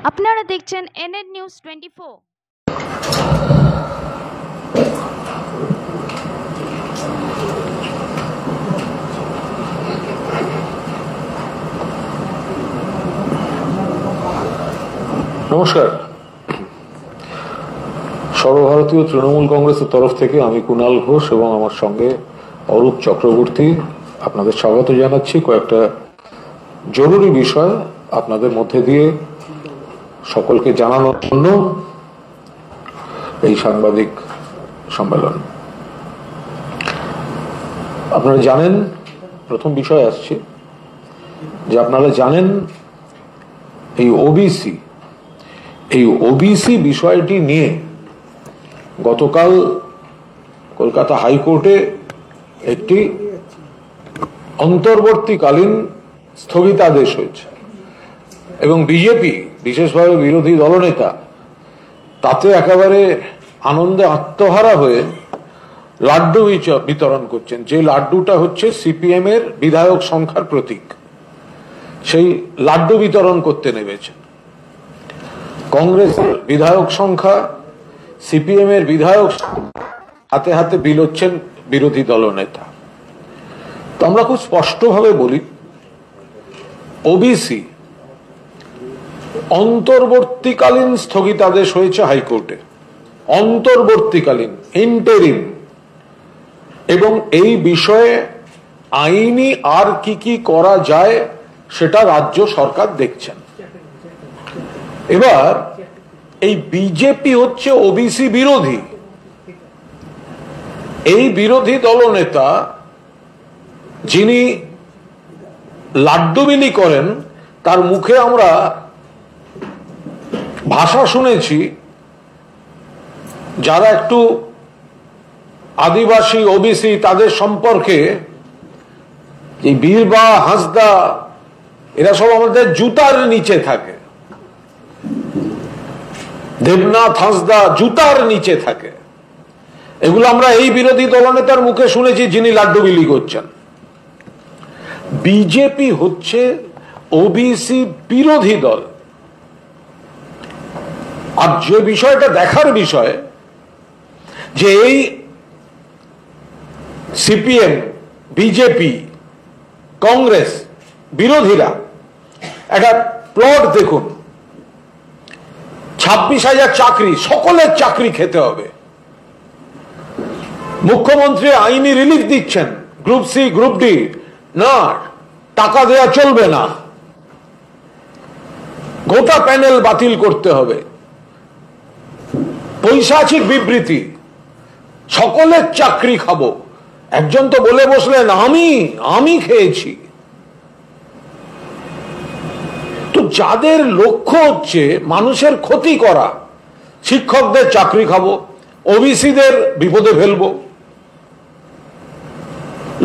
আপনারা দেখছেন এনএড নিউজ 24। নমস্কার। সর্বভারতীয় তৃণমূল কংগ্রেসের তরফ থেকে আমি কুণাল ঘোষ এবং আমার সঙ্গে অরূপ চক্রবর্তী আপনাদের স্বাগত জানাচ্ছি কয়েকটা জরুরি বিষয় আপনাদের মধ্যে দিয়ে সকলকে জানানোর জন্য এই সাংবাদিক সম্মেলন। আপনারা জানেন, প্রথম বিষয় আসছে যে আপনারা জানেন এই ওবিসি বিষয়টি নিয়ে গতকাল কলকাতা হাইকোর্টে একটি অন্তর্বর্তীকালীন স্থগিতাদেশ হয়েছে এবং বিজেপি, বিশেষভাবে বিরোধী দলনেতা, তাতে একেবারে আনন্দে আত্মহারা হয়ে লাড্ডু বিতরণ করছেন। যে লাড্ডুটা হচ্ছে সিপিএম এর বিধায়ক সংখ্যার প্রতীক, সেই লাড্ডু বিতরণ করতে নেমেছেন। কংগ্রেসের বিধায়ক সংখ্যা, সিপিএম এর বিধায়ক হাতে হাতে বিলোচ্ছেন বিরোধী দলনেতা। তো আমরা খুব স্পষ্টভাবে বলি, ওবিসি অন্তর্বর্তীকালীন স্থগিতাদেশ হয়েছে হাইকোর্টে, অন্তর্বর্তীকালীন, ইন্টারিম, এবং এই বিষয়ে আইনি আর কি করা যায় সেটা রাজ্য সরকার দেখছেন। এবার এই বিজেপি হচ্ছে ওবিসি বিরোধী। এই বিরোধী দলনেতা যিনি লাড্ডু বিলি করেন, তার মুখে আমরা ভাষা শুনেছি যারা একটু আদিবাসী ওবিসি তাদের সম্পর্কে, এই বীরবা হাঁসদা এরা সব আমাদের জুতার নিচে থাকে, দেবনাথ হাঁসদা জুতার নিচে থাকে। এগুলো আমরা এই বিরোধী দলনেতার মুখে শুনেছি যিনি লাড্ডু বিলি করছেন। বিজেপি হচ্ছে ওবিসি বিরোধী দল। আর যে বিষয়টা দেখার বিষয়, যে এই সিপিএম, বিজেপি, কংগ্রেস বিরোধীরা একটা প্লট দেখুন, 26,000 চাকরি, সকলের চাকরি খেতে হবে। মুখ্যমন্ত্রী আইনি রিলিফ দিচ্ছেন, গ্রুপ সি, গ্রুপ ডি, না টাকা দেয়া চলবে না, গোটা প্যানেল বাতিল করতে হবে। পৈশাচিক বিবৃতি, সকলের চাকরি খাবো। একজন তো বলে বসলেন আমি খেয়েছি। তো যাদের লক্ষ্য হচ্ছে মানুষের ক্ষতি করা, শিক্ষকদের চাকরি খাবো, ওবিসিদের বিপদে ফেলবো,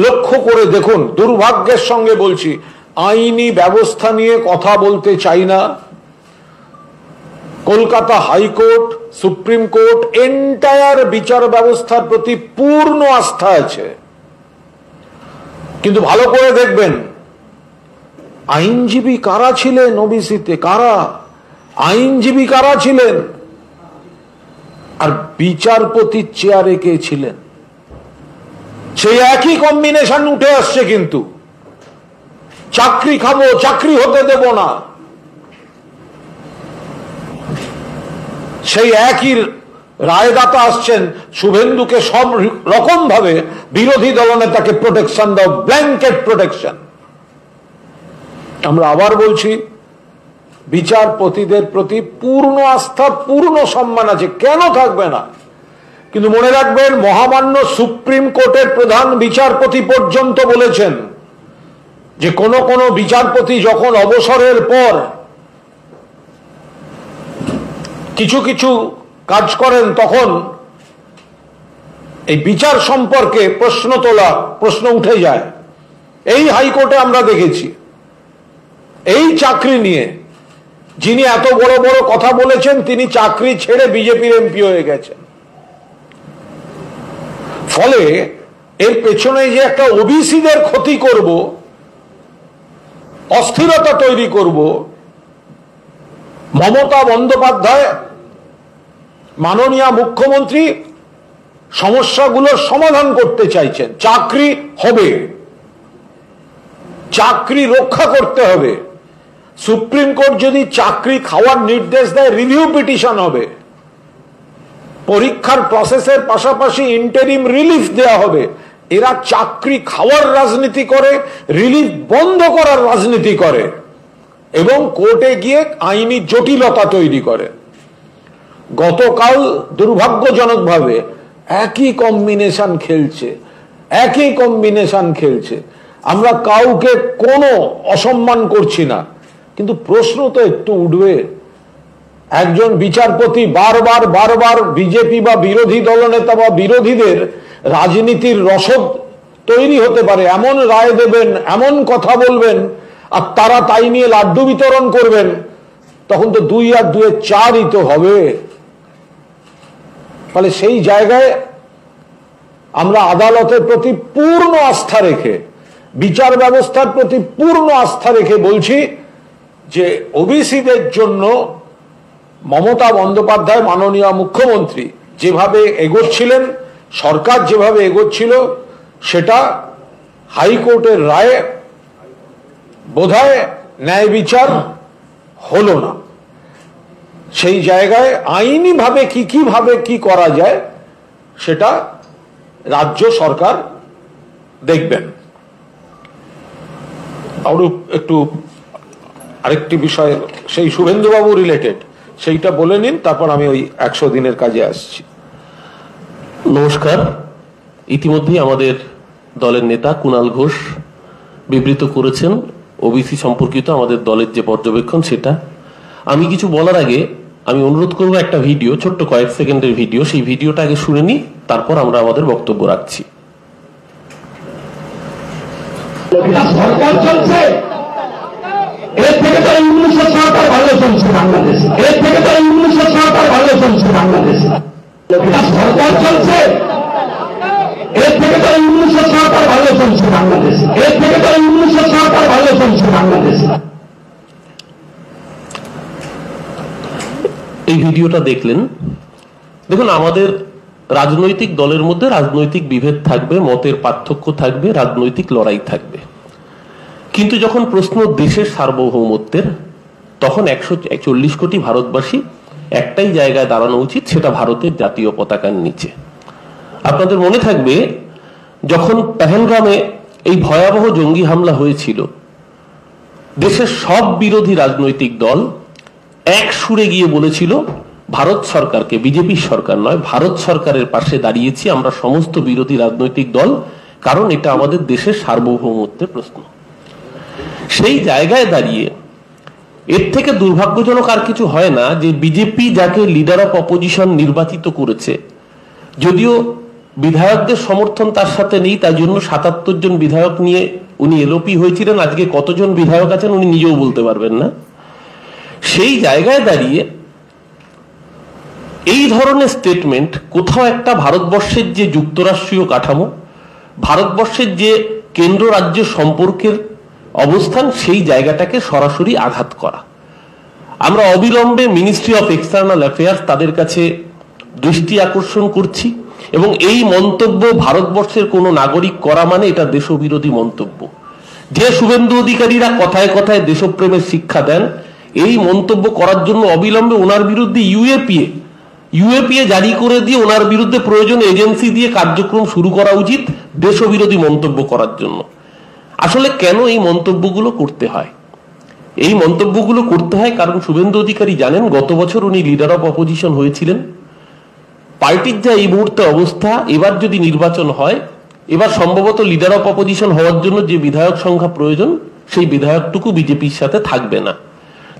লক্ষ্য করে দেখুন। দুর্ভাগ্যের সঙ্গে বলছি, আইনি ব্যবস্থা নিয়ে কথা বলতে চাই না। Kolkata high court, supreme court, entire বিচার ব্যবস্থার প্রতি পূর্ণ আস্থা আছে, কিন্তু ভালো করে দেখবেন আইনজীবী কারা ছিলেন ওবিসিতে, কারা আইনজীবী কারা ছিলেন, আর বিচারপতির চেয়ারে কে ছিলেন, সেই একই কম্বিনেশন উঠে আসছে। কিন্তু চাকরি খাবো, চাকরি হতে দেব না, সেই একই রায়দাতা আসছেন শুভেন্দুকে সব রকম ভাবে বিরোধী দলনেতাকে প্রোটেকশন দাও, ব্ল্যাঙ্কেট প্রোটেকশন। আমরা আবার বলছি, বিচারপতিদের প্রতি পূর্ণ আস্থা, পূর্ণ সম্মান আছে, কেন থাকবে না? কিন্তু মনে রাখবেন, মহামান্য সুপ্রিম কোর্টের প্রধান বিচারপতি পর্যন্ত বলেছেন যে কোন বিচারপতি যখন অবসরের পর কিছু কাজ করেন, তখন এই বিচার সম্পর্কে প্রশ্ন উঠে যায়। এই হাইকোর্টে আমরা দেখেছি, এই চাকরি নিয়ে যিনি এত বড় বড় কথা বলেছেন, তিনি চাকরি ছেড়ে বিজেপির এমপি হয়ে গেছেন। ফলে এর পেছনে যে একটা ওবিসিদের ক্ষতি করব, অস্থিরতা তৈরি করব, মমতা বন্দ্যোপাধ্যায় মাননীয় মুখ্যমন্ত্রী সমস্যাগুলোর সমাধান করতে চাইছেন। চাকরি হবে, চাকরি রক্ষা করতে হবে। সুপ্রিম কোর্ট যদি চাকরি খাওয়ার নির্দেশ দেয়, রিভিউ পিটিশন হবে। পরীক্ষার প্রসেসের পাশাপাশি ইন্টারিম রিলিফ দেয়া হবে। এরা চাকরি খাওয়ার রাজনীতি করে, রিলিফ বন্ধ করার রাজনীতি করে এবং কোর্টে গিয়ে আইনি জটিলতা তৈরি করে। গতকাল দুর্ভাগ্যজনকভাবে একই কম্বিনেশন খেলছে। আমরা কাউকে কোনো অসম্মান করছি না, কিন্তু প্রশ্ন তো একটু উঠবে। একজন বিচারপতি বারবার বিজেপি বা বিরোধী দলনেতা বা বিরোধীদের রাজনীতির রসদ তৈরি হতে পারে এমন রায় দেবেন, এমন কথা বলবেন, আর তারা তাই নিয়ে লাড্ডু বিতরণ করবেন, তখন তো 2 আর 2 4ই তো হবে। ফলে সেই জায়গায় আমরা আদালতের প্রতি পূর্ণ আস্থা রেখে, বিচার ব্যবস্থার প্রতি পূর্ণ আস্থা রেখে বলছি যে ওবিসিদের জন্য মমতা বন্দ্যোপাধ্যায় মাননীয় মুখ্যমন্ত্রী যেভাবে এগোচ্ছিলেন, সরকার যেভাবে এগোচ্ছিল, সেটা হাইকোর্টের রায়ে বোধহয় ন্যায় বিচার হলো না। সেই জায়গায় আইনিভাবে কিভাবে কি করা যায় সেটা রাজ্য সরকার দেখবেন। একটু আরেকটি বিষয়, সেই শুভেন্দুবাবু রিলেটেড, সেইটা বলে নিন, তারপর আমি ওই 100 দিনের কাজে আসছি। নমস্কার। ইতিমধ্যেই আমাদের দলের নেতা কুণাল ঘোষ বিবৃত করেছেন ওবিসি সম্পর্কিত আমাদের দলের যে পর্যবেক্ষণ সেটা। আমি কিছু বলার আগে আমি অনুরোধ করবো, একটা ভিডিও, ছোট্ট কয়েক সেকেন্ডের ভিডিও, সেই ভিডিওটা আগে শুনে নিই, তারপর আমরা আমাদের বক্তব্য রাখছি। সরকার চলছে, এর থেকে তো 1900 সরকার ভালো চলছে বাংলাদেশে, এর থেকে তো 1900 সরকার ভালো চলছে বাংলাদেশে। সরকার চলছে, এর থেকে তো 1900 সরকার ভালো চলছে বাংলাদেশে, এর থেকে তো 1900 সরকার ভালো চলছে বাংলাদেশে। এই ভিডিওটা দেখলেন। দেখুন, আমাদের রাজনৈতিক দলের মধ্যে রাজনৈতিক বিভেদ থাকবে, মতের পার্থক্য থাকবে, রাজনৈতিক লড়াই থাকবে, কিন্তু যখন প্রশ্ন দেশের সার্বভৌমত্বের, তখন 140 কোটি ভারতবাসী একটাই জায়গায় দাঁড়ানো উচিত, সেটা ভারতের জাতীয় পতাকার নিচে। আপনাদের মনে থাকবে, যখন পেহেলগামে এই ভয়াবহ জঙ্গি হামলা হয়েছিল, দেশের সব বিরোধী রাজনৈতিক দল এক সুরে গিয়ে বলেছিল ভারত সরকারকে, বিজেপি সরকার নয়, ভারত সরকারের পাশে দাঁড়িয়েছি আমরা সমস্ত বিরোধী রাজনৈতিক দল, কারণ এটা আমাদের দেশের সার্বভৌমত্বের প্রশ্ন। সেই জায়গায় দাঁড়িয়ে এর থেকে দুর্ভাগ্যজনক আর কিছু হয় না যে বিজেপি যাকে লিডার অফ অপোজিশন নির্বাচিত করেছে, যদিও বিধায়কদের সমর্থন তার সাথে নেই, তাই জন্য 77 জন বিধায়ক নিয়ে উনি এলওপি হয়েছিলেন, আজকে কতজন বিধায়ক আছেন উনি নিজেও বলতে পারবেন না। সেই জায়গায় দাঁড়িয়ে এই ধরনের স্টেটমেন্ট কোথাও একটা ভারতবর্ষের যে যুক্তরাষ্ট্রীয় কাঠামো, ভারতবর্ষের যে কেন্দ্র রাজ্য সম্পর্কের অবস্থান, সেই জায়গাটাকে সরাসরি আঘাত করা। আমরা অবিলম্বে মিনিস্ট্রি অফ এক্সটার্নাল অ্যাফেয়ার্স তাদের কাছে দৃষ্টি আকর্ষণ করছি, এবং এই মন্তব্য ভারতবর্ষের কোনো নাগরিক করা মানে এটা দেশবিরোধী মন্তব্য। যে শুভেন্দু অধিকারীরা কথায় কথায় দেশপ্রেমের শিক্ষা দেন, এই মন্তব্য করার জন্য অবিলম্বে ওনার বিরুদ্ধে ইউএপিএ জারি করে দিয়ে ওনার বিরুদ্ধে প্রয়োজনে এজেন্সি দিয়ে কার্যক্রম শুরু করা উচিত দেশবিরোধী মন্তব্য করার জন্য। আসলে কেন এই মন্তব্যগুলো করতে হয়? এই মন্তব্যগুলো করতে হয় কারণ শুভেন্দু অধিকারী জানেন, গত বছর উনি লিডার অফ অপোজিশন হয়েছিলেন। পার্টির যা এই মুহূর্তে অবস্থা, এবার যদি নির্বাচন হয়, এবার সম্ভবত লিডার অফ অপোজিশন হওয়ার জন্য যে বিধায়ক সংখ্যা প্রয়োজন, সেই বিধায়কটুকু বিজেপির সাথে থাকবে না।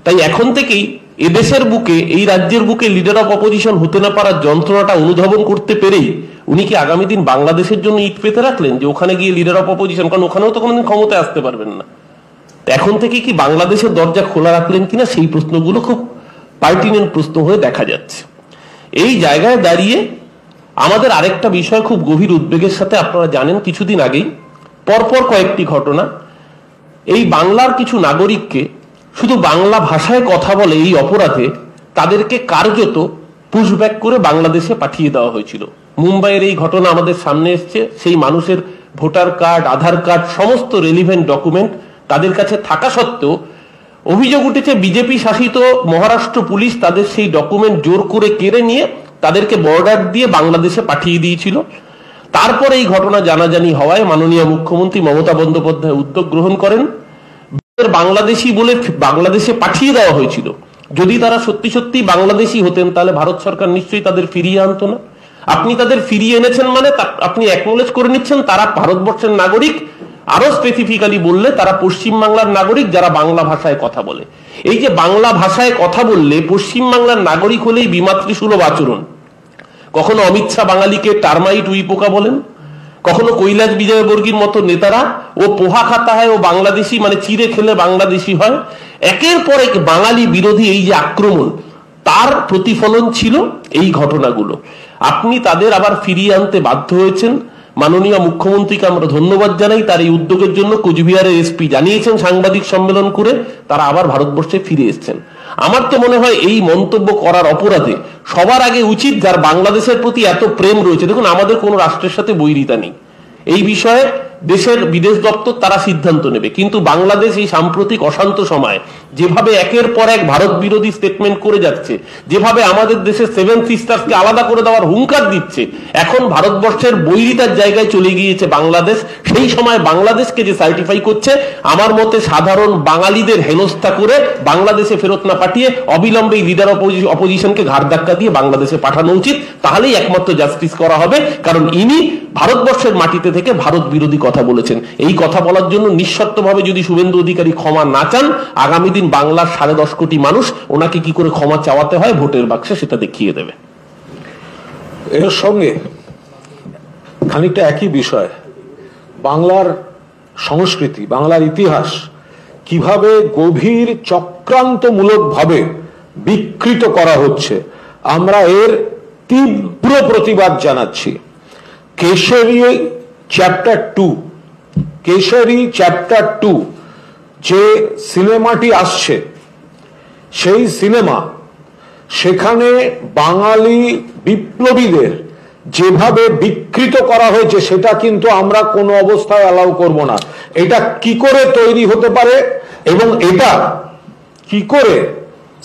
তাই এখন থেকেই এদেশের বুকে, এই রাজ্যের বুকে লিডার অফ অপোজিশন হতে না পারার যন্ত্রণাটা অনুধাবন করতে পেরেই উনি কি আগামী দিন বাংলাদেশের জন্য ইট পেতে রাখলেন যে ওখানে গিয়ে লিডার অফ অপোজিশন, কারণ ওখানেও তো কোনোদিন ক্ষমতায় আসতে পারবেন না। এখন থেকে কি বাংলাদেশের দরজা খোলা রাখলেন কিনা, সেই প্রশ্নগুলো খুব পার্টিনেন্ট প্রশ্ন হয়ে দেখা যাচ্ছে। এই জায়গায় দাঁড়িয়ে আমাদের আরেকটা বিষয় খুব গভীর উদ্বেগের সাথে, আপনারা জানেন কিছুদিন আগেই পরপর কয়েকটি ঘটনা এই বাংলার কিছু নাগরিককে শুধু বাংলা ভাষায় কথা বলে এই অপরাধে তাদেরকে কার্যত পুশব্যাক করে বাংলাদেশে পাঠিয়ে দেওয়া হয়েছিল। মুম্বাইয়ের এই ঘটনা আমাদের সামনে এসছে। সেই মানুষের ভোটার কার্ড, আধার কার্ড, সমস্ত রেলিভেন্ট ডকুমেন্ট তাদের কাছে থাকা সত্ত্বেও অভিযোগ উঠেছে বিজেপি শাসিত মহারাষ্ট্র পুলিশ তাদের সেই ডকুমেন্ট জোর করে কেড়ে নিয়ে তাদেরকে বর্ডার দিয়ে বাংলাদেশে পাঠিয়ে দিয়েছিল। তারপর এই ঘটনা জানাজানি হওয়ায় মাননীয় মুখ্যমন্ত্রী মমতা বন্দ্যোপাধ্যায় উদ্যোগ গ্রহণ করেন। বাংলাদেশি বলে বাংলাদেশে পাঠিয়ে দেওয়া হয়েছিল। যদি তারা সত্যি সত্যি বাংলাদেশি হতেন তাহলে ভারত সরকার নিশ্চয়ই তাদের ফিরিয়ে আনতো না। আপনি তাদের ফিরিয়ে এনেছেন মানে আপনি অ্যাকনোলেজ করে নিচ্ছেন তারা ভারতবর্ষের নাগরিক। আরো স্পেসিফিক্যালি বললে তারা পশ্চিমবাংলার নাগরিক যারা বাংলা ভাষায় কথা বলে। এই যে বাংলা ভাষায় কথা বললে পশ্চিমবাংলার নাগরিক হলেই বিমাতৃসুলভ আচরণ। কখনো অমিত শাহ বাঙালিকে টার্মাইট উইপোকা বলেন, কখনো কৈলাস বিজয়বর্গীর মতো নেতারা ও পোহা খাতা হয় ও বাংলাদেশি মানে চিড়ে খেলে বাংলাদেশি হয়। একের পর এক বাঙালি বিরোধী এই যে আক্রমণ তার প্রতিফলন ছিল এই ঘটনাগুলো। আপনি তাদের আবার ফিরিয়ে আনতে বাধ্য হয়েছেন। মাননীয় মুখ্যমন্ত্রীকে আমরা ধন্যবাদ জানাই, তার এই উদ্যোগের জন্য কোচবিহারের এসপি জানিয়েছেন সাংবাদিক সম্মেলন করে তারা আবার ভারতবর্ষে ফিরে এসেছেন। আমার তো মনে হয় এই মন্তব্য করার অপরাধে সবার আগে উচিত যার বাংলাদেশের প্রতি এত প্রেম রয়েছে, দেখুন আমাদের কোনো রাষ্ট্রের সাথে বৈরিতা নেই, এই বিষয়ে দেশের বিদেশ দপ্তর তারা সিদ্ধান্ত নেবে, কিন্তু বাংলাদেশ এই সাম্প্রতিক অশান্ত সময় যেভাবে একের পর এক ভারত বিরোধী স্টেটমেন্ট করে যাচ্ছে, যেভাবে আমাদের দেশের সেভেন সিস্টার্সকে আলাদা করে দেওয়ার হুঙ্কার দিচ্ছে, এখন ভারতবর্ষের বৈরিতার জায়গায় চলে গিয়েছে বাংলাদেশ। সেই সময় বাংলাদেশকে যে সার্টিফাই করছে, আমার মতে সাধারণ বাঙালিদের হেনস্থা করে বাংলাদেশে ফেরত না পাঠিয়ে অবিলম্বে লিডার অপোজিশনকে ঘাড় ধাক্কা দিয়ে বাংলাদেশে পাঠানো উচিত, তাহলেই একমাত্র জাস্টিস করা হবে। কারণ ইনি ভারতবর্ষের মাটিতে থেকে ভারত বিরোধী কথা বলেছেন। এই কথা বলার জন্য নিঃশর্তভাবে যদি শুভেন্দু অধিকারী ক্ষমা না চান, আগামী দিন বাংলার 10.5 কোটি মানুষ ওনাকে কি করে ক্ষমা চাওয়াতে হয় ভোটের বাক্সে সেটা দেখিয়ে দেবে। এর সঙ্গে খানিকটা একই বিষয়, বাংলার সংস্কৃতি, বাংলার ইতিহাস কিভাবে গভীর চক্রান্তমূলকভাবে বিকৃত করা হচ্ছে, আমরা এর তীব্র প্রতিবাদ জানাচ্ছি। কেশরী চ্যাপ্টার 2 যে সিনেমাটি আসছে, সেই সিনেমা সেখানে বাঙালি বিপ্লবীদের যেভাবে বিকৃত করা হয়েছে সেটা কিন্তু আমরা কোনো অবস্থায় অ্যালাউ করব না। এটা কি করে তৈরি হতে পারে এবং এটা কি করে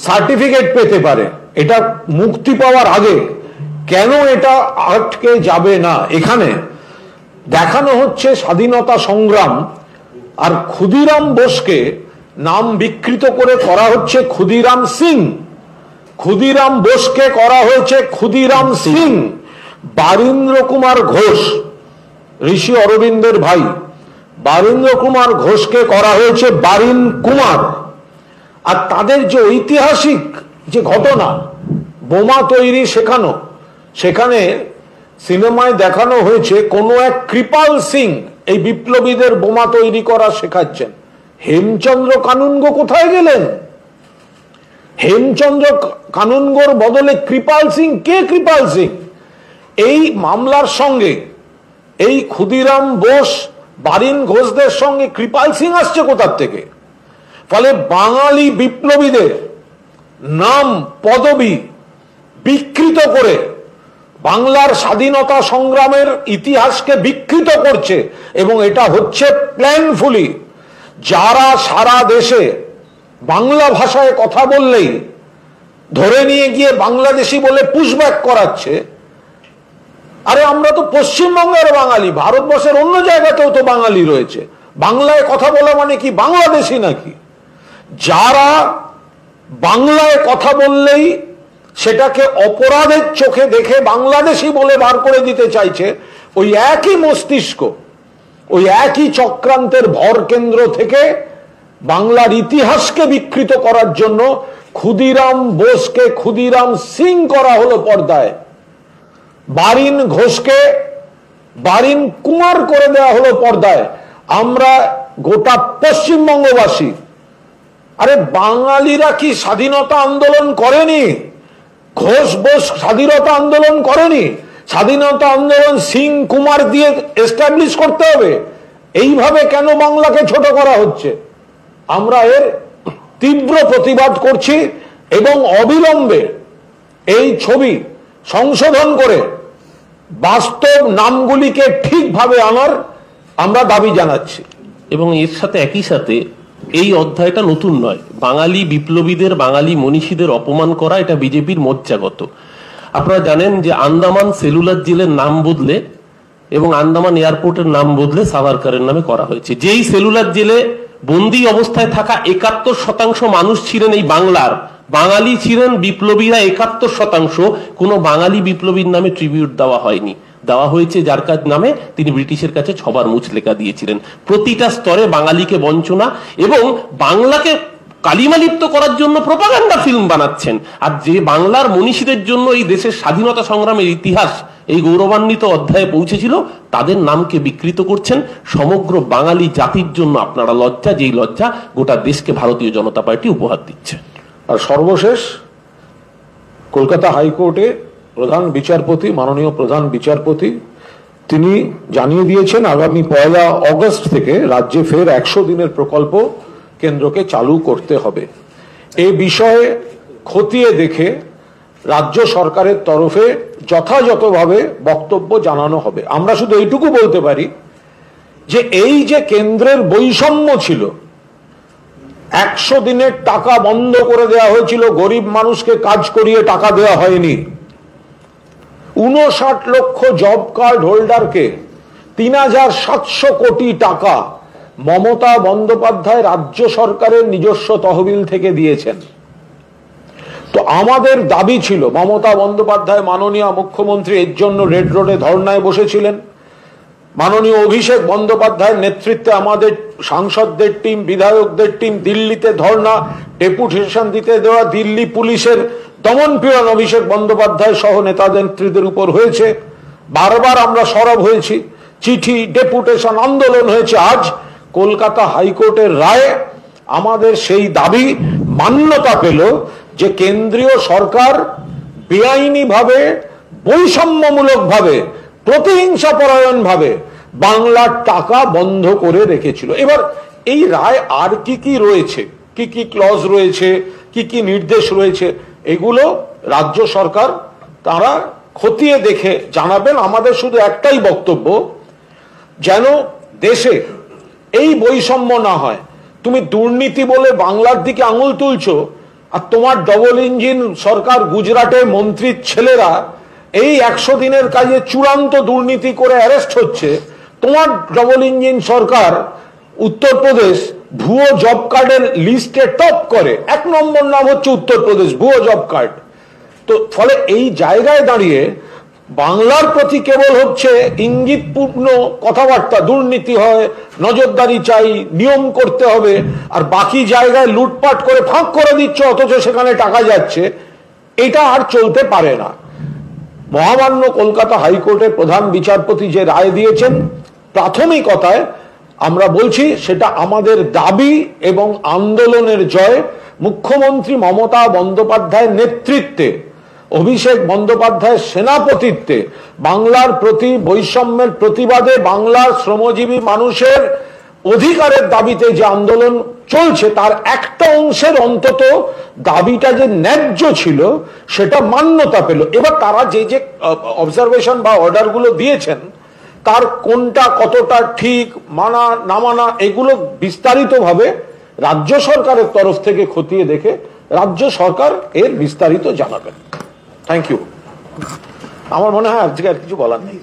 সার্টিফিকেট পেতে পারে, এটা মুক্তি পাওয়ার আগে কেন এটা আটকে যাবে না? এখানে দেখানো হচ্ছে স্বাধীনতা সংগ্রাম, আর ক্ষুদিরাম বোসকে নাম বিকৃত করে করা হচ্ছে ক্ষুদিরাম সিং। ক্ষুদিরাম বোসকে করা হয়েছে ক্ষুদিরাম সিং। বারীন্দ্র কুমার ঘোষ, ঋষি অরবিন্দের ভাই বারীন্দ্র কুমার ঘোষকে করা হয়েছে বারিন কুমার। আর তাদের যে ঐতিহাসিক যে ঘটনা, বোমা তৈরি শেখানো, সেখানে সিনেমায় দেখানো হয়েছে কোনো এক কৃপাল সিং এই বিপ্লবীদের বোমা তৈরি করা শেখাচ্ছেন। হেমচন্দ্র কানুনগো কোথায় গেলেন? হেমচন্দ্র কানুনগোর বদলে কৃপাল সিং। কে কৃপাল সিং? এই মামলার সঙ্গে এই ক্ষুদিরাম বোস, বারিন ঘোষদের সঙ্গে কৃপাল সিং আসছে কোথার থেকে? ফলে বাঙালি বিপ্লবীদের নাম পদবি বিকৃত করে বাংলার স্বাধীনতা সংগ্রামের ইতিহাসকে বিকৃত করছে, এবং এটা হচ্ছে প্ল্যানফুলি। যারা সারা দেশে বাংলা ভাষায় কথা বললেই ধরে নিয়ে গিয়ে বাংলাদেশি বলে পুশব্যাক করাচ্ছে। আরে আমরা তো পশ্চিমবঙ্গের বাঙালি, ভারতবর্ষের অন্য জায়গাতেও তো বাঙালি রয়েছে। বাংলায় কথা বলা মানে কি বাংলাদেশি নাকি? যারা বাংলায় কথা বললেই সেটাকে অপরাধের চোখে দেখে বাংলাদেশি বলে বার করে দিতে চাইছে, ওই একই মস্তিষ্ক, ওই একই চক্রান্তের ভর কেন্দ্র থেকে বাংলার ইতিহাসকে বিকৃত করার জন্য ক্ষুদিরাম বোসকে ক্ষুদিরাম সিং করা হলো পর্দায়, বারিন ঘোষকে বারিন কুমার করে দেওয়া হলো পর্দায়। আমরা গোটা পশ্চিমবঙ্গবাসী, আরে বাঙালিরা কি স্বাধীনতা আন্দোলন করেনি? ঘোষ বোস স্বাধীনতা আন্দোলন করেনি? স্বাধীনতা আন্দোলন সিং কুমার দিয়ে এস্টাবলিশ করতে হবে? এইভাবে কেন বাংলাকে ছোট করা হচ্ছে? আমরা এর তীব্র প্রতিবাদ করছি এবং অবিলম্বে এই ছবি সংশোধন করে বাস্তব নামগুলিকে ঠিকভাবে আনার আমরা দাবি জানাচ্ছি। এবং এর সাথে একই সাথে এই অধ্যায়টা নতুন নয়। বাঙালি বিপ্লবীদের, বাঙালি মনীষীদের অপমান করা এটা বিজেপির মজ্জাগত। আপনারা জানেন যে আন্দামান সেলুলার জেলের নাম বদলে এবং আন্দামান এয়ারপোর্টের নাম বদলে সাভারকারের নামে করা হয়েছে। যেই সেলুলার জেলে বন্দী অবস্থায় থাকা 71% মানুষ ছিলেন এই বাংলার, বাঙালি ছিলেন বিপ্লবীরা 71%, কোনো বাঙালি বিপ্লবীর নামে ট্রিবিউট দেওয়া হয়নি। দেওয়া হয়েছে যার কাজ নামে তিনি ব্রিটিশের কাছে ছবার মুচলেখা দিয়েছিলেন। প্রতিটা স্তরে বাঙালিকে বঞ্চনা এবং বাংলাকে কালিমালিপ্ত করার জন্য প্রপাগান্ডা ফিল্ম বানাচ্ছেন। আর যে বাংলার মনীষীদের জন্য এই দেশের স্বাধীনতা সংগ্রামের ইতিহাস এই গৌরবান্বিত অধ্যায়ে পৌঁছেছিল, তাদের নামকে বিকৃত করছেন। সমগ্র বাঙালি জাতির জন্য আপনারা লজ্জা, যেই লজ্জা গোটা দেশকে ভারতীয় জনতা পার্টি উপহার দিচ্ছে। আর সর্বশেষ, কলকাতা হাইকোর্টে প্রধান বিচারপতি, মাননীয় প্রধান বিচারপতি, তিনি জানিয়ে দিয়েছেন আগামী 1 অগস্ট থেকে রাজ্যে ফের 100 দিনের প্রকল্প কেন্দ্রকে চালু করতে হবে। এই বিষয়ে খতিয়ে দেখে রাজ্য সরকারের তরফে যথাযথভাবে বক্তব্য জানানো হবে। আমরা শুধু এইটুকু বলতে পারি যে এই যে কেন্দ্রের বৈষম্য ছিল, 100 দিনের টাকা বন্ধ করে দেওয়া হয়েছিল, গরিব মানুষকে কাজ করিয়ে টাকা দেওয়া হয়নি। 59 লক্ষ জব কার্ড হোল্ডারকে 3700 কোটি টাকা মমতা বন্দ্যোপাধ্যায় রাজ্য সরকারের নিজস্ব তহবিল থেকে দিয়েছেন। তো আমাদের দাবি ছিল, মমতা বন্দ্যোপাধ্যায় মাননীয় মুখ্যমন্ত্রী এর জন্য রেড রোডে ধর্নায় বসেছিলেন। মাননীয় অভিষেক বন্দ্যোপাধ্যায়ের নেতৃত্বে আমাদের সাংসদদের টিম, বিধায়কদের টিম দিল্লিতে ধর্না, ডেপুটেশন দিতে দেওয়া দিল্লি পুলিশের দমনপীড়ন অভিষেক বন্দ্যোপাধ্যায় সহ নেতাদের নেতৃত্বের উপর হয়েছে। বারবার আমরা সরব হয়েছি, চিঠি, ডেপুটেশন, আন্দোলন হয়েছে। আজ কলকাতা হাইকোর্টের রায়ে আমাদের সেই দাবি মান্যতা পেল যে কেন্দ্রীয় সরকার বেআইনিভাবে, বৈষম্যমূলকভাবে, প্রতিহিংসাপরায়ণ ভাবে বাংলার টাকা বন্ধ করে রেখেছিল। এবার এই রায় আর কি কি রয়েছে, কি কি ক্লজ রয়েছে, কি কি নির্দেশ রয়েছে, এগুলো রাজ্য সরকার তারা খতিয়ে দেখে জানাবেন। আমাদের শুধু একটাই বক্তব্য, যেন দেশে এই বৈষম্য না হয়। তুমি দুর্নীতি বলে বাংলার দিকে আঙুল তুলছো, আর তোমার ডবল ইঞ্জিন সরকার গুজরাটে মন্ত্রীর ছেলেরা এই 100 দিনের কাজে চূড়ান্ত দুর্নীতি করে অ্যারেস্ট হচ্ছে। তোমার ডবল ইঞ্জিন সরকার উত্তরপ্রদেশ ভুয়ো জব কার্ডের লিস্টে টপ করে, 1 নম্বর নাম হচ্ছে উত্তরপ্রদেশ ভুয়ো জব কার্ড। তো ফলে এই জায়গায় দাঁড়িয়ে বাংলার প্রতি কেবল হচ্ছে ইঙ্গিতপূর্ণ কথাবার্তা, দুর্নীতি হয়, নজরদারি চাই, নিয়ম করতে হবে, আর বাকি জায়গায় লুটপাট করে ফাঁক করে দিচ্ছে, অথচ সেখানে টাকা যাচ্ছে। এটা আর চলতে পারে না। মহামান্য কলকাতা হাইকোর্টের প্রধান বিচারপতি যে রায় দিয়েছেন, প্রাথমিকতায় আমরা বলছি সেটা আমাদের দাবি এবং আন্দোলনের জয়। মুখ্যমন্ত্রী মমতা বন্দ্যোপাধ্যায়ের নেতৃত্বে, অভিষেক বন্দ্যোপাধ্যায়ের সেনাপতিত্বে বাংলার প্রতি বৈষম্যের প্রতিবাদে, বাংলার শ্রমজীবী মানুষের অধিকারের দাবিতে যে আন্দোলন চলছে, তার একটা অংশের অন্তত দাবিটা যে ন্যায্য ছিল সেটা মান্যতা পেল। এবার তারা যে যে অবজারভেশন বা অর্ডারগুলো দিয়েছেন, তার কোনটা কতটা ঠিক, মানা না মানা, এগুলো বিস্তারিতভাবে রাজ্য সরকারের তরফ থেকে খতিয়ে দেখে রাজ্য সরকার এর বিস্তারিত জানাবেন। Thank you. আমার মনে হয় আজকে আর কিছু বলার নেই।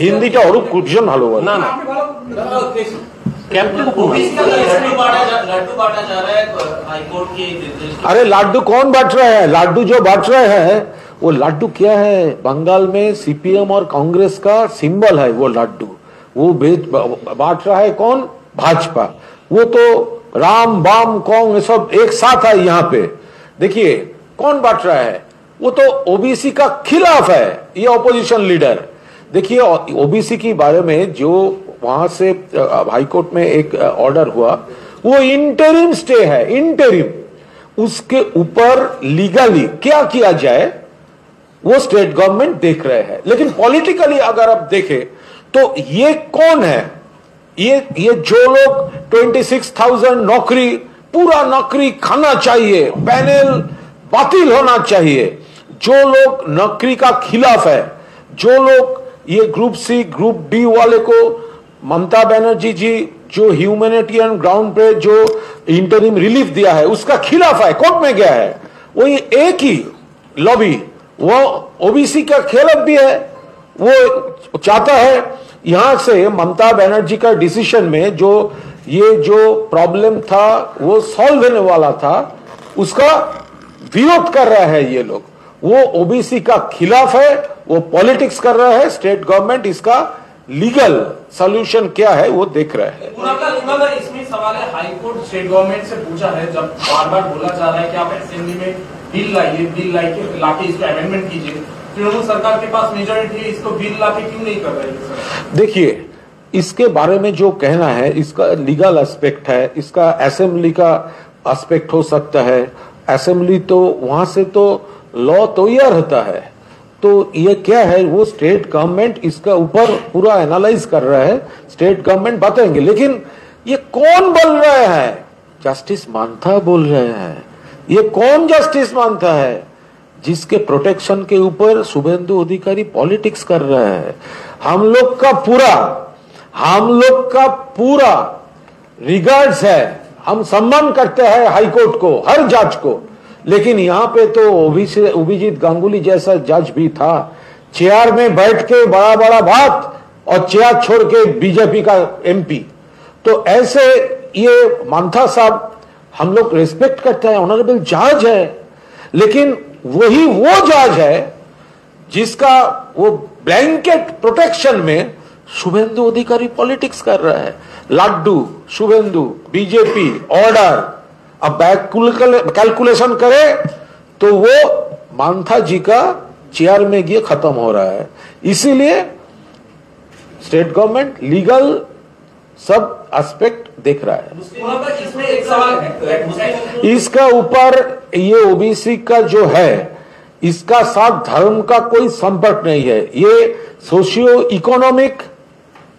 হিন্দিটা অরূপ ভীষণ ভালো বলে। না না, अरे लड्डू कौन बांट रहा है? लड्डू जो बांट रहे हैं वो लड्डू क्या है? बंगाल में सीपीएम और कांग्रेस का सिंबल है वो लड्डू। वो बांट रहा है कौन? भाजपा। वो तो राम बाम कौन ये सब एक साथ है यहाँ पे। देखिए कौन बांट रहा है? वो तो ओबीसी का खिलाफ है ये ऑपोजिशन लीडर। देखिए ओबीसी के बारे में जो वहां से हाईकोर्ट में एक ऑर्डर हुआ, वो इंटरिम स्टे है, इंटरिम। उसके ऊपर लीगली क्या किया जाए वो स्टेट गवर्नमेंट देख रहे हैं। लेकिन पॉलिटिकली अगर आप देखें तो ये कौन है? ये जो लोग 26,000 नौकरी, पूरा नौकरी खाना चाहिए, पैनल बातिल होना चाहिए, जो लोग नौकरी का खिलाफ है, जो लोग ये ग्रुप सी ग्रुप बी वाले को, ममता बनर्जी जी जो ह्यूमैनिटेरियन ग्राउंड पे जो इंटरिम रिलीफ दिया है उसका खिलाफ है, कोर्ट में गया है, वही एक ही लॉबी वो ओबीसी का खिलाफ भी है। वो चाहता है यहां से ममता बनर्जी का डिसीजन में जो प्रॉब्लम था वो सॉल्व होने वाला था, उसका विरोध कर रहा है ये लोग। वो ओबीसी का खिलाफ है, वो पॉलिटिक्स कर रहा है। स्टेट गवर्नमेंट इसका लीगल सॉल्यूशन क्या है वो देख रहा है। इसमें सवाल है, हाई कोर्ट स्टेट गवर्नमेंट से पूछा है, जब बार बार बोला जा रहा है कि आप असेंबली में बिल लाके इसको अमेंडमेंट कीजिए, तृणमूल सरकार के पास मेजोरिटी है, इसको बिल लाके क्यों नहीं कर रही है? देखिए, इसके बारे में जो कहना है इसका लीगल एस्पेक्ट है, इसका असेंबली का एस्पेक्ट हो सकता है। असेंबली तो वहां से तो लॉ तैयार होता है, तो ये क्या है वो स्टेट गवर्नमेंट इसका ऊपर पूरा एनालाइज कर रहा है, स्टेट गवर्नमेंट बताएंगे। लेकिन ये कौन बोल रहे हैं? जस्टिस मांथा बोल रहे हैं। ये कौन जस्टिस मांथा है? जिसके प्रोटेक्शन के ऊपर शुभेंदु अधिकारी पॉलिटिक्स कर रहे हैं। हम लोग का पूरा रिगार्ड्स है, हम सम्मान करते हैं हाई कोर्ट को, हर जज को। लेकिन यहाँ पे तो अभिजीत गांगुली जैसा जज भी था, चेयर में बैठ के बड़ा बड़ा बात और चेयर छोड़ के बीजेपी का एमपी। तो ऐसे ये मांथा साहब हम लोग रिस्पेक्ट करते हैं, ऑनरेबल जज है, लेकिन वही वो जज है जिसका वो ब्लैंकेट प्रोटेक्शन में शुभेंदु अधिकारी पॉलिटिक्स कर रहा है। लड्डू, शुभेंदु, बीजेपी, ऑर्डर, अब कैलकुलेशन करे तो वो मांथा जी का चेयर में ये खत्म हो रहा है। इसीलिए स्टेट गवर्नमेंट लीगल सब एस्पेक्ट देख रहा है। इसमें एक सवाल है, इसका ऊपर ये ओबीसी का जो है इसका साथ धर्म का कोई संपर्क नहीं है, ये सोशियो इकोनॉमिक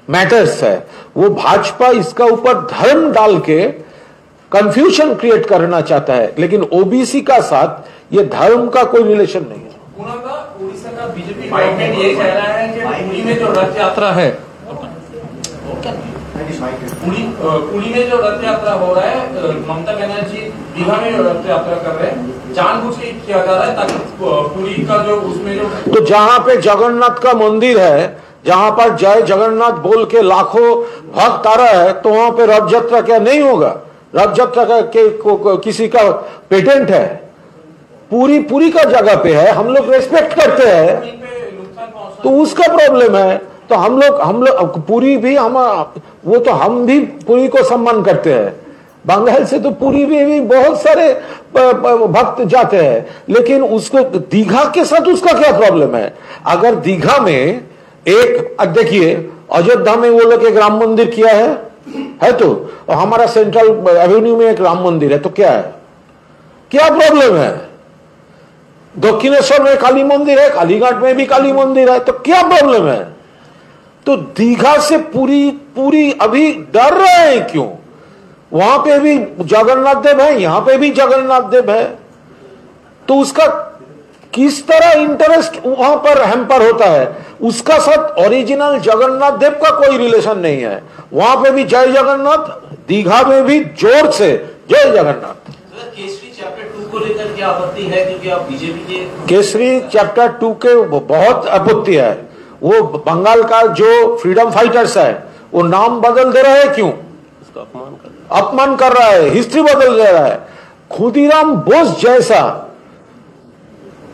मैटर्स है। वो भाजपा इसका ऊपर धर्म डाल के कंफ्यूजन क्रिएट करना चाहता है, लेकिन ओबीसी का साथ ये धर्म का कोई रिलेशन नहीं है। उड़ीसा का बीजेपी गवर्नमेंट ये कह रहा है कि पुरी में जो रथ यात्रा है, पुरी में जो रथ यात्रा हो रहा है, ममता बनर्जी दीघा में रथ यात्रा कर रहे हैं, जानबूझ के किया जा रहा है ताकि पुरी का जो उसमें जो तो जहां पे जगन्नाथ का मंदिर है, जहां पर जय जगन्नाथ बोल के लाखों भक्त आ रहा है, तो वहां पे रथ यात्रा क्या नहीं होगा? रथ यात्रा का किसी का पेटेंट है, पूरी का जगह पे है, हम लोग रेस्पेक्ट करते हैं, तो उसका प्रॉब्लम है। तो हम लोग पूरी भी हम भी पूरी को सम्मान करते हैं। बंगाल से तो पूरी भी बहुत सारे भक्त जाते हैं, लेकिन उसको दीघा के साथ उसका क्या प्रॉब्लम है? अगर दीघा में देखिए अयोध्या में वो लोग एक राम मंदिर किया है तो, और हमारा सेंट्रल एवेन्यू में एक राम मंदिर है, तो क्या है, क्या प्रॉब्लम है? दक्षिणेश्वर में काली मंदिर है, कालीघाट में भी काली मंदिर है, तो क्या प्रॉब्लम है? तो दीघा से पूरी अभी डर रहे हैं क्यों? वहां पे भी जगन्नाथ देव है, यहां पे भी जगन्नाथ देव है, तो उसका किस तरह इंटरेस्ट वहां पर हैम्पर होता है? उसका साथ ओरिजिनल जगन्नाथ देव का कोई रिलेशन नहीं है। वहां पे भी जय जगन्नाथ, दीघा में भी जोर से जय जगन्नाथ। केसरी चैप्टर 2 को लेकर क्या आपत्ति है? क्योंकि आप बीजेपी के केसरी चैप्टर 2 के बहुत आपत्ति है। वो बंगाल का जो फ्रीडम फाइटर्स है वो नाम बदल दे रहा है, क्यों? अपमान कर रहा है, हिस्ट्री बदल दे रहा है। खुदीराम बोस जैसा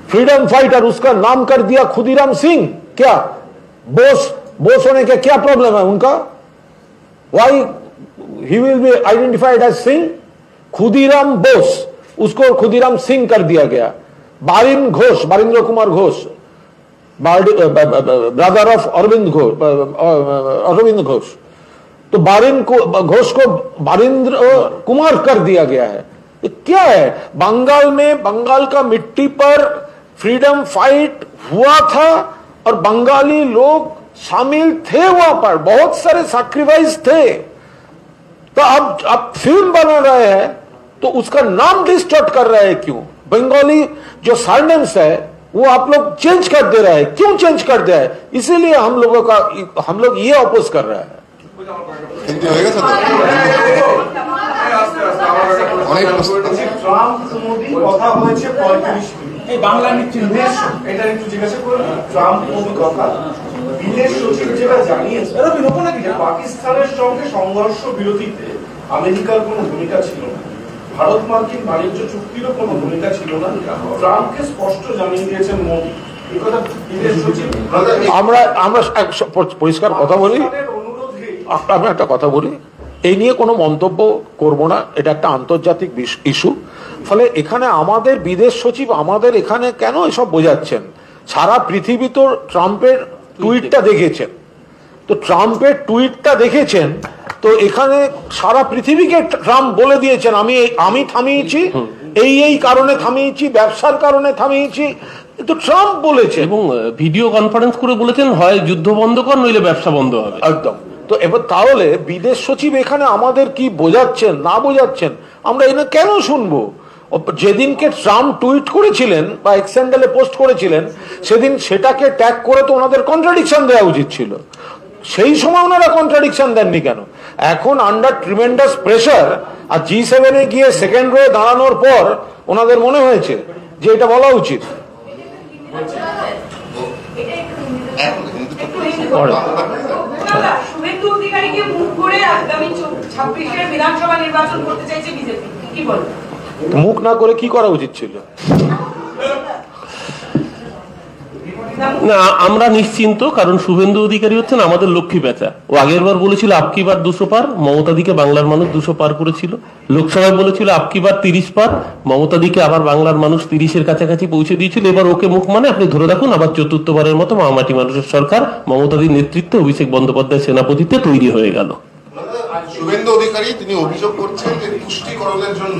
फ्रीडम फाइटर, उसका नाम कर दिया खुदीराम सिंह। क्या बोस होने के क्या प्रॉब्लम है उनका? Why he will be identified as Singh? Khudiram Bose, उसको खुदीराम सिंह कर दिया गया। बारिंद्र कुमार घोष, ब्रदर ऑफ अरविंद घोष, तो घोष को बारिंद्र कुमार कर दिया गया है। क्या है? बंगाल में, बंगाल का मिट्टी पर फ्रीडम फाइट हुआ था और बंगाली लोग शामिल थे वहां पर, बहुत सारे सैक्रिफाइस थे। तो अब फिल्म बना रहे हैं तो उसका नाम डिस्टॉर्ट कर रहे हैं क्यों? बंगाली जो सरनेम्स है वो आप लोग चेंज कर दे रहे हैं, क्यों चेंज कर दे रहे हैं? इसीलिए हम लोग ये अपोज कर रहे हैं। বাংলা এটা একটু জিজ্ঞাসা করুন। ট্রাম্প মোদি কথা বিদেশ সচিব যেটা জানিয়েছে পাকিস্তানের সঙ্গে সংঘর্ষ বিরতিতে আমেরিকার কোনো ভূমিকা ছিল না, ভারত মার্কিন বাণিজ্য চুক্তিরও কোনো ভূমিকা ছিল না। ট্রাম্পকে স্পষ্ট জানিয়ে দিয়েছেন মোদি। এই কথা বিদেশ সচিব আমরা পরিষ্কার কথা বলি, আমি একটা কথা বলি, এই নিয়ে কোনো মন্তব্য করব না, এটা একটা আন্তর্জাতিক ইস্যু। ফলে এখানে আমাদের বিদেশ সচিব আমাদের এখানে কেন এসব বোঝাচ্ছেন? সারা পৃথিবী তো ট্রাম্পের টুইটটা দেখেছেন, তো ট্রাম্পের টুইটটা দেখেছেন, তো এখানে সারা পৃথিবীকে ট্রাম্প বলে দিয়েছেন আমি থামিয়েছি, এই কারণে থামিয়েছি, ব্যবসার কারণে থামিয়েছি, তো ট্রাম্প বলেছে। এবং ভিডিও কনফারেন্স করে বলেছেন হয় যুদ্ধ বন্ধ কর নইলে ব্যবসা বন্ধ হবে। একদম। তো এবার তাহলে বিদেশ সচিব এখানে আমাদের কি বোঝাচ্ছেন না বোঝাচ্ছেন আমরা এটা কেন শুনবো? যেদিনকে ট্রাম্প টুইট করেছিলেন বা এক্স হ্যান্ডেলে পোস্ট করেছিলেন সেদিন সেটাকে ট্যাগ করে তো ওনাদের কন্ট্রাডিকশন দেওয়া উচিত ছিল, সেই সময় ওনারা কন্ট্রাডিকশন দেননি কেন? এখন আন্ডার ট্রিমেন্ডাস প্রেসার আর G7 গিয়ে সেকেন্ড রোয়ে দাঁড়ানোর পর ওনাদের মনে হয়েছে যে এটা বলা উচিত। শুভেন্দু অধিকারীকে মুখ করে আগামী 26-এর বিধানসভা নির্বাচন করতে চাইছে বিজেপি, কি বলবেন? মুখ না করে কি করা উচিত ছিল? না, আমরা নিশ্চিন্ত, কারণ শুভেন্দু অধিকারী হচ্ছেন আমাদের লক্ষ্মী পেঁচা। ও আগের বার বলেছিল আপকি বার 200 পার, মমতাদিকে বাংলার মানুষ 200 পার করেছিল। লোকসভায় বলেছিল আপকি বার 30 পার, মমতাদিকে আবার বাংলার মানুষ 30-এর কাছাকাছি পৌঁছে দিয়েছিল। এবার ওকে মুখ মানে আপনি ধরে রাখুন আবার চতুর্থবারের মতো মামাটি মানুষের সরকার মমতাদির নেতৃত্বে অভিষেক বন্দ্যোপাধ্যায় সেনাপতিতে তৈরি হয়ে গেল। শুভেন্দু অধিকারী তিনি অভিযোগ করছেন যে তুষ্টিকরণের জন্য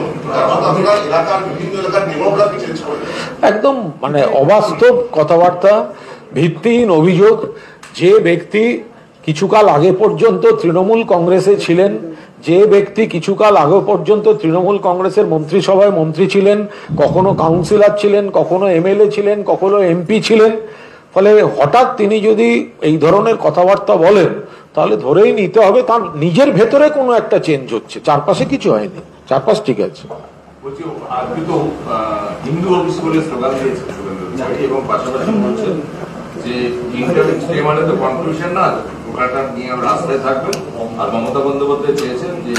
এলাকার বিভিন্ন এলাকার ডেমোগ্রাফি চেঞ্জ করে। একদম মানে অবাস্তব কথাবার্তা, ভিত্তিহীন অভিযোগ। যে ব্যক্তি কিছুকাল আগে পর্যন্ত তৃণমূল কংগ্রেসে ছিলেন, যে ব্যক্তি কিছুকাল আগে পর্যন্ত তৃণমূল কংগ্রেসের মন্ত্রিসভায় মন্ত্রী ছিলেন, কখনো কাউন্সিলর ছিলেন, কখনো এমএলএ ছিলেন, কখনো এমপি ছিলেন, ফলে হঠাৎ তিনি যদি এই ধরনের কথাবার্তা বলেন তাহলে ধরেই নিতে হবে তার নিজের ভেতরে কোনো একটা চেঞ্জ হচ্ছে, চারপাশে কিছু হয়নি, চারপাশ ঠিক আছে। আজকে তো হিন্দু অফিস বলে স্লোগান দিয়েছে এবং পাশাপাশি বলছেন যে ইন্টারভিউ স্টে মানে তো কনক্লুশন না, ওটা নিয়ে রাস্তায় থাকবেন। আর মমতা বন্দ্যোপাধ্যায় চেয়েছেন যে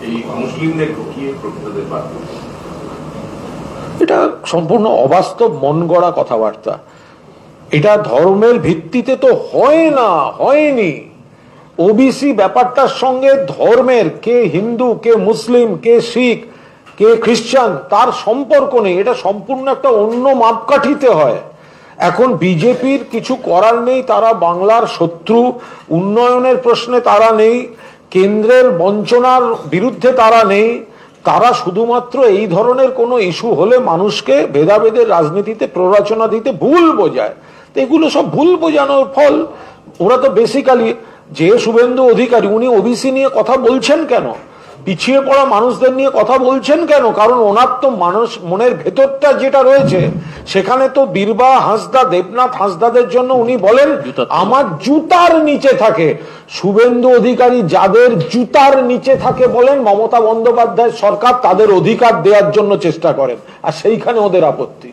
এই মুসলিমদের ঢুকিয়ে প্রকৃতদের বাদ। এটা সম্পূর্ণ অবাস্তব মন গড়া কথাবার্তা। এটা ধর্মের ভিত্তিতে তো হয় না, হয়নি। ওবিসি ব্যাপারটার সঙ্গে ধর্মের, কে হিন্দু, কে মুসলিম, কে শিখ, কে খ্রিস্টান, তার সম্পর্ক নেই। এটা সম্পূর্ণ একটা অন্য মাপকাঠিতে হয়। এখন বিজেপির কিছু করার নেই, তারা বাংলার শত্রু, উন্নয়নের প্রশ্নে তারা নেই, কেন্দ্রের বঞ্চনার বিরুদ্ধে তারা নেই, তারা শুধুমাত্র এই ধরনের কোনো ইস্যু হলে মানুষকে ভেদাভেদের রাজনীতিতে প্ররোচনা দিতে ভুল বোঝায়। তো এগুলো সব ভুল বোঝানোর ফল। ওরা তো বেসিক্যালি যে শুভেন্দু অধিকারী উনি ওবিসি নিয়ে কথা বলছেন কেন, পিছিয়ে পড়া মানুষদের নিয়ে কথা বলছেন কেন? কারণ ওনার তো মানুষ মনের ভেতরটা যেটা রয়েছে সেখানে তো বীরবা হাঁসদা, দেবনাথ হাঁসদাদের জন্য উনি বলেন আমার জুতার নিচে থাকে। শুভেন্দু অধিকারী যাদের জুতার নিচে থাকে বলেন মমতা বন্দ্যোপাধ্যায় সরকার তাদের অধিকার দেওয়ার জন্য চেষ্টা করেন, আর সেইখানে ওদের আপত্তি।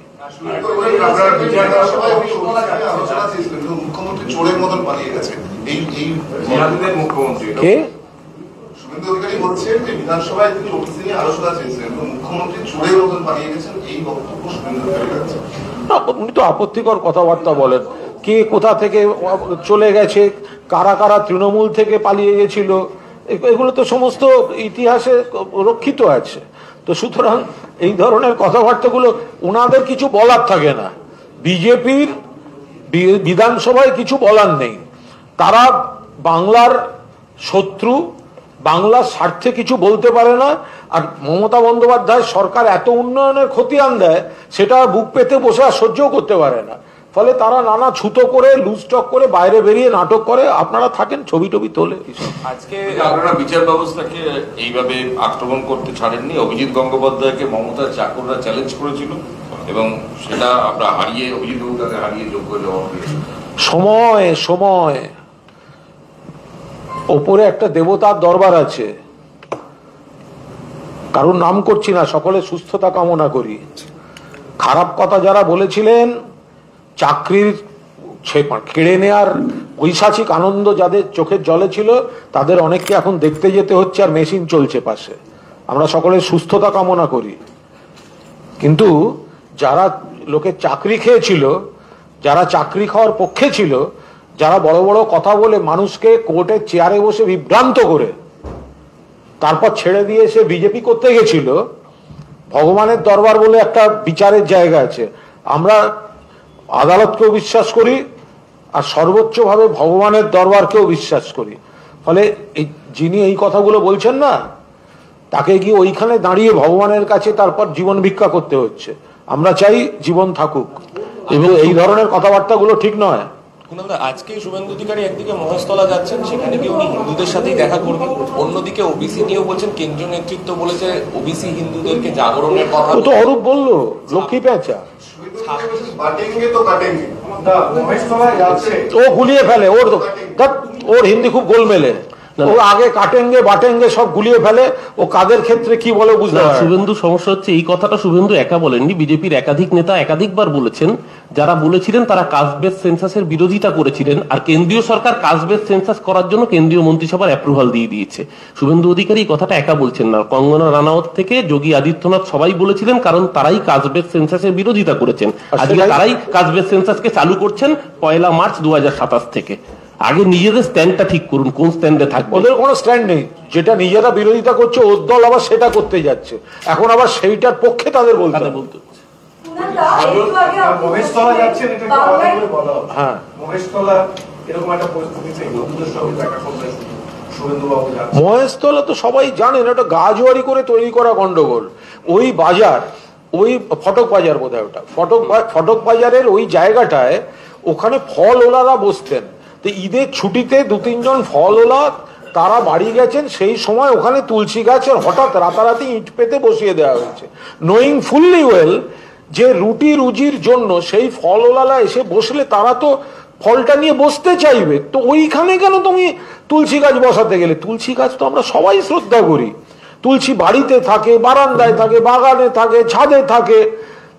মুখ্যমন্ত্রী চোরের মতন পালিয়ে গেছে। কে? শুভেন্দু অধিকারী বলছেন যে বিধানসভায় তিনি ওবিসি নিয়ে আলোচনা চেয়েছিলেন, মুখ্যমন্ত্রী চোরের মতন পালিয়ে গেছেন, এই বক্তব্য শুভেন্দু অধিকারী আছে। উনি তো আপত্তিকর কথাবার্তা বলেন। কে কোথা থেকে চলে গেছে, কারা কারা তৃণমূল থেকে পালিয়ে গেছিল, এগুলো তো সমস্ত ইতিহাসে রক্ষিত আছে। তো সুতরাং এই ধরনের কথাবার্তাগুলো ওনাদের কিছু বলার থাকে না। বিজেপির বিধানসভায় কিছু বলার নেই, তারা বাংলার শত্রু, বাংলার স্বার্থে কিছু বলতে পারে না। আর মমতা বন্দ্যোপাধ্যায় সরকার এত উন্নয়নের খতিয়ান দেয় সেটা বুক পেতে বসে আর সহ্য করতে পারে না। ফলে তারা নানা ছুতো করে লুজটক করে বাইরে বেরিয়ে নাটক করে, আপনারা থাকেন ছবি টবি তোলে। আজকে আপনারা বিচার ব্যবস্থাকে এইভাবে আক্রমণ করতে ছাড়েননি। অভিজিৎ গঙ্গোপাধ্যায়কে মমতা চাকররা চ্যালেঞ্জ করেছিল এবং সেটা আমরা হারিয়ে, অভিজিৎ বাবু তাকে হারিয়ে যোগ্য জবাব দিয়েছিল। সময় সময় ওপরে একটা দেবতার দরবার আছে, কারোর নাম করছি না, সকলে সুস্থতা কামনা করি। খারাপ কথা যারা বলেছিলেন, চাকরির কেড়ে নেয়ার ঐশাচিক আনন্দ যাদের চোখের জলে ছিল, তাদের অনেককে এখন দেখতে যেতে হচ্ছে, আর মেশিন চলছে পাশে। আমরা সকলে সুস্থতা কামনা করি। কিন্তু যারা লোকের চাকরি খেয়েছিল, যারা চাকরি খাওয়ার পক্ষে ছিল, যারা বড় বড় কথা বলে মানুষকে কোর্টের চেয়ারে বসে বিভ্রান্ত করে তারপর ছেড়ে দিয়ে এসে বিজেপি করতে গেছিল, ভগবানের দরবার বলে একটা বিচারের জায়গা আছে। আমরা আদালতকেও বিশ্বাস করি আর সর্বোচ্চভাবে ভগবানের দরবারকেও বিশ্বাস করি। ফলে যিনি এই কথাগুলো বলছেন না, তাকে গিয়ে ওইখানে দাঁড়িয়ে ভগবানের কাছে তারপর জীবন ভিক্ষা করতে হচ্ছে। আমরা চাই জীবন থাকুক, এবং এই ধরনের কথাবার্তাগুলো ঠিক নয়। আজকে শুভেন্দু অধিকারী একদিকে মহেশতলা যাচ্ছেন, সেখানে গিয়ে উনি হিন্দুদের সাথেই দেখা করবেন, অন্যদিকে ওবিসি নিয়েও বলছেন, কেন্দ্রীয় নেতৃত্ব বলেছে ওবিসি হিন্দুদেরকে জাগরণের কথা। ও তো অরূপ বললো, লক্ষ্মী পেঁচা ও গুলিয়ে ফেলে, ওর হিন্দি খুব গোলমেলে। ও আগে কাটেঙ্গে বাটেঙ্গে সব গুলিয়ে ফেলে, ও কাদের ক্ষেত্রে কি বলে বুঝতে পারে। শুভেন্দু সমস্যা হচ্ছে এই কথাটা শুভেন্দু একা বলেননি, বিজেপির একাধিক নেতা একাধিকবার বলেছেন। যারা বলেছিলেন তারা কাস্ট বেস সেন্সাসের বিরোধিতা করেছিলেন, আর কেন্দ্রীয় সরকার কাস্ট বেস সেন্সাস করার জন্য কেন্দ্রীয় মন্ত্রিসভার অ্যাপ্রুভাল দিয়ে দিয়েছে। শুভেন্দু অধিকারী এই কথাটা একা বলছেন না, কঙ্গনা রানাওয়াত থেকে যোগী আদিত্যনাথ সবাই বলেছিলেন, কারণ তারাই কাস্ট বেস সেন্সাসের বিরোধিতা করেছেন। আজকে তারাই কাস্ট বেস সেন্সাসকে চালু করছেন 1 মার্চ 2027 থেকে। আগে নিজেদের স্ট্যান্ডটা ঠিক করুন, কোন স্ট্যান্ডে থাকবে। ওদের কোনো স্ট্যান্ড নেই, যেটা নিজেরা বিরোধিতা করছে ওর দল আবার সেটা করতে যাচ্ছে, এখন আবার সেইটার পক্ষে তাদের বলতে হ্যাঁ। মহেশতলা তো সবাই জানেন, ওটা গাজোয়ারি করে তৈরি করা গন্ডগোল। ওই বাজার, ওই ফটক বাজার বোধহয়, ওটা ফটক বাজারের ওই জায়গাটায় ওখানে ফল ওলারা বসতেন। তো ঈদের ছুটিতে 2-3 জন ফলওয়ালা তারা বাড়ি গেছেন, সেই সময় ওখানে তুলসী গাছের হঠাৎ রাতারাতি ইট পেতে বসিয়ে দেওয়া হয়েছে, নোয়িং ফুললি ওয়েল যে রুটি রুজির জন্য সেই ফলওয়ালা এসে বসলে তারা তো ফলটা নিয়ে বসতে চাইবে। তো ওইখানে কেন তুমি তুলসী গাছ বসাতে গেলে? তুলসী গাছ তো আমরা সবাই শ্রদ্ধা করি, তুলসী বাড়িতে থাকে, বারান্দায় থাকে, বাগানে থাকে, ছাদে থাকে।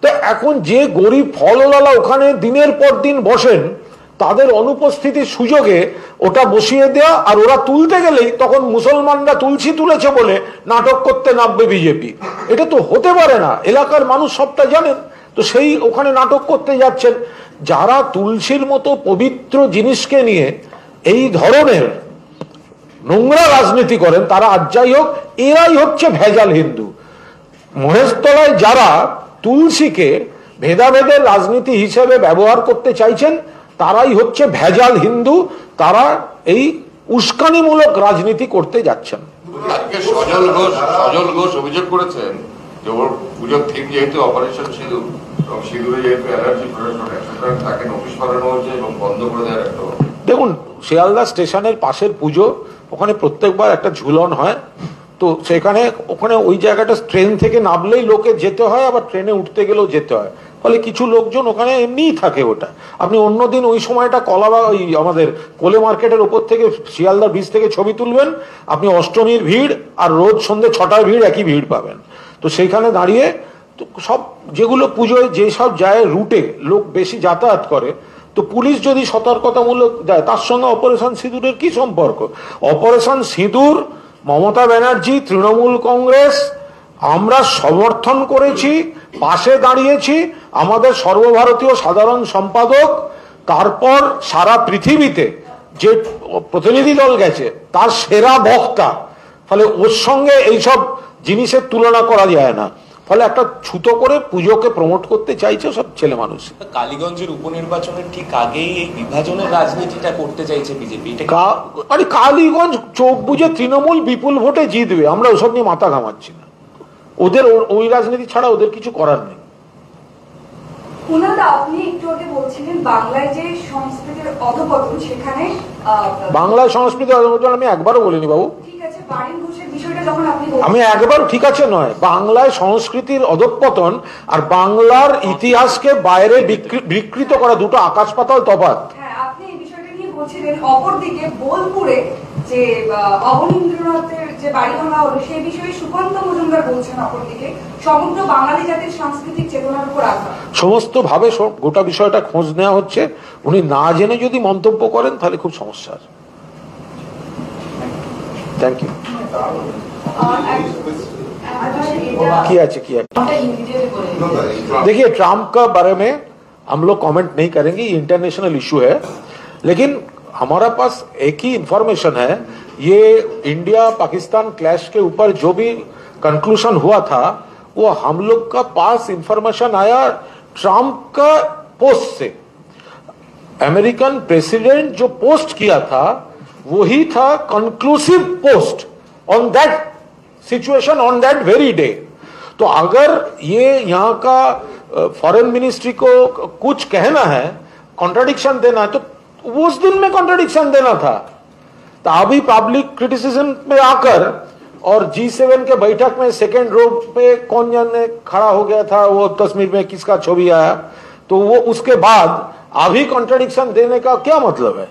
তো এখন যে গরিব ফলওয়ালা ওখানে দিনের পর দিন বসেন, তাদের অনুপস্থিতির সুযোগে ওটা বসিয়ে দেওয়া, আর ওরা তুলতে গেলেই তখন মুসলমানরা তুলসী তুলেছে বলে নাটক করতে নামবে বিজেপি। এটা তো হতে পারে না, এলাকার মানুষ সবটা জানেন। তো সেই ওখানে নাটক করতে যাচ্ছেন। যারা তুলসীর মতো পবিত্র জিনিসকে নিয়ে এই ধরনের নোংরা রাজনীতি করেন, তারা আজ যাই হোক, এরাই হচ্ছে ভেজাল হিন্দু। মহেশতলায় যারা তুলসীকে ভেদাভেদের রাজনীতি হিসেবে ব্যবহার করতে চাইছেন, তারাই হচ্ছে ভেজাল হিন্দু। তারা এই উস্কানিমূলক রাজনীতি করতে যাচ্ছেন। আজকে সজল ঘোষ অভিযোগ করেছেন যে ওর পুজোর থিম যেহেতু অপারেশন সিঁদুর, এবং সিঁদুরে যেহেতু অ্যালার্জি প্রশাসন, তাকে নোটিশ পাঠানো হয়েছে এবং বন্ধ করে দেওয়ার একটা। দেখুন, শিয়ালদা স্টেশনের পাশের পুজো, ওখানে প্রত্যেকবার একটা ঝুলন হয়। তো সেখানে ওখানে ওই জায়গাটা ট্রেন থেকে নামলেই লোকে যেতে হয়, আবার ট্রেনে উঠতে গেলেও যেতে হয়। ফলে কিছু লোকজন ওখানে এমনিই থাকে। ওটা আপনি অন্যদিন ওই সময়টা ওই আমাদের কোলে মার্কেটের ওপর থেকে শিয়ালদা ব্রিজ থেকে ছবি তুলবেন, আপনি অষ্টমীর ভিড় আর রোজ সন্ধ্যে 6টার ভিড় একই ভিড় পাবেন। তো সেইখানে দাঁড়িয়ে সব যেগুলো পুজোয় যেসব যায় রুটে লোক বেশি যাতায়াত করে, তো পুলিশ যদি সতর্কতামূলক দেয়, তার সঙ্গে অপারেশন সিঁদুরের কি সম্পর্ক? অপারেশন সিঁদুর মমতা ব্যানার্জি, তৃণমূল কংগ্রেস আমরা সমর্থন করেছি, পাশে দাঁড়িয়েছি। আমাদের সর্বভারতীয় সাধারণ সম্পাদক, তারপর সারা পৃথিবীতে যে প্রতিনিধি দল গেছে তার সেরা বক্তা। ফলে ওর সঙ্গে এইসব জিনিসের তুলনা করা যায় না। ফলে একটা ছুতো করে পুজোকে প্রমোট করতে চাইছে সব ছেলে মানুষ। কালীগঞ্জের উপনির্বাচনের ঠিক আগেই এই বিভাজনের রাজনীতিটা করতে চাইছে বিজেপি। আরে কালীগঞ্জ চোখ বুঝে তৃণমূল বিপুল ভোটে জিতবে, আমরা ওসব নিয়ে মাথা ঘামাচ্ছি না। ওদের ওই রাজনীতি ছাড়া ওদের কিছু করার নেই। কুনাল, আপনি একটু আগে বলছিলেন বাংলায় যে সংস্কৃতির অধপতন সেখানে বাংলায় সংস্কৃতি অধপতন আমি একবারও বলিনি বাবু। ঠিক আছে, বারিন ঘোষের বিষয়টা যখন আপনি আমি একবার ঠিক আছে নয়, বাংলায় সংস্কৃতির অধঃপতন আর বাংলার ইতিহাসকে বাইরে বিকৃত করা দুটো আকাশ পাতাল তফাৎ। হ্যাঁ, আপনি এই বিষয়টা নিয়ে বলছিলেন। অপরদিকে বোলপুরে যে অবনীন্দ্রনাথের যে বাড়ি ভাঙা হলো সেই বিষয়ে সুকান্ত মজুমদার বলছেন অপরদিকে সমগ্র বাঙালি জাতির সাংস্কৃতিক চেতনার উপর আঘাত। সমস্ত ভাবে গোটা বিষয়টা খোঁজ নেওয়া হচ্ছে। উনি না জেনে যদি মন্তব্য করেন তাহলে খুব সমস্যা আছে। Thank you. किया देखिए, ट्रम्प का बारे में हम लोग कमेंट नहीं करेंगे, ये इंटरनेशनल इशू है। लेकिन हमारा पास एक ही इंफॉर्मेशन है, ये इंडिया पाकिस्तान क्लैश के ऊपर जो भी कंक्लूजन हुआ था वो हम लोग का पास इंफॉर्मेशन आया ट्रम्प का पोस्ट से। अमेरिकन प्रेसिडेंट जो पोस्ट किया था वही था conclusive post on that situation on that very day. तो अगर ये यहाँ का फॉरेन मिनिस्ट्री को कुछ कहना है, कॉन्ट्राडिक्शन देना है, तो उस दिन में कॉन्ट्राडिक्शन देना था। तो अभी पब्लिक क्रिटिसिज्म पे आकर और G7 के बैठक में सेकेंड रो पे कौन जाने खड़ा हो गया था, वो तस्वीर में किसका छवि आया, तो वो उसके बाद अभी कॉन्ट्राडिक्शन देने का क्या मतलब है।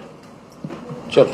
चलो।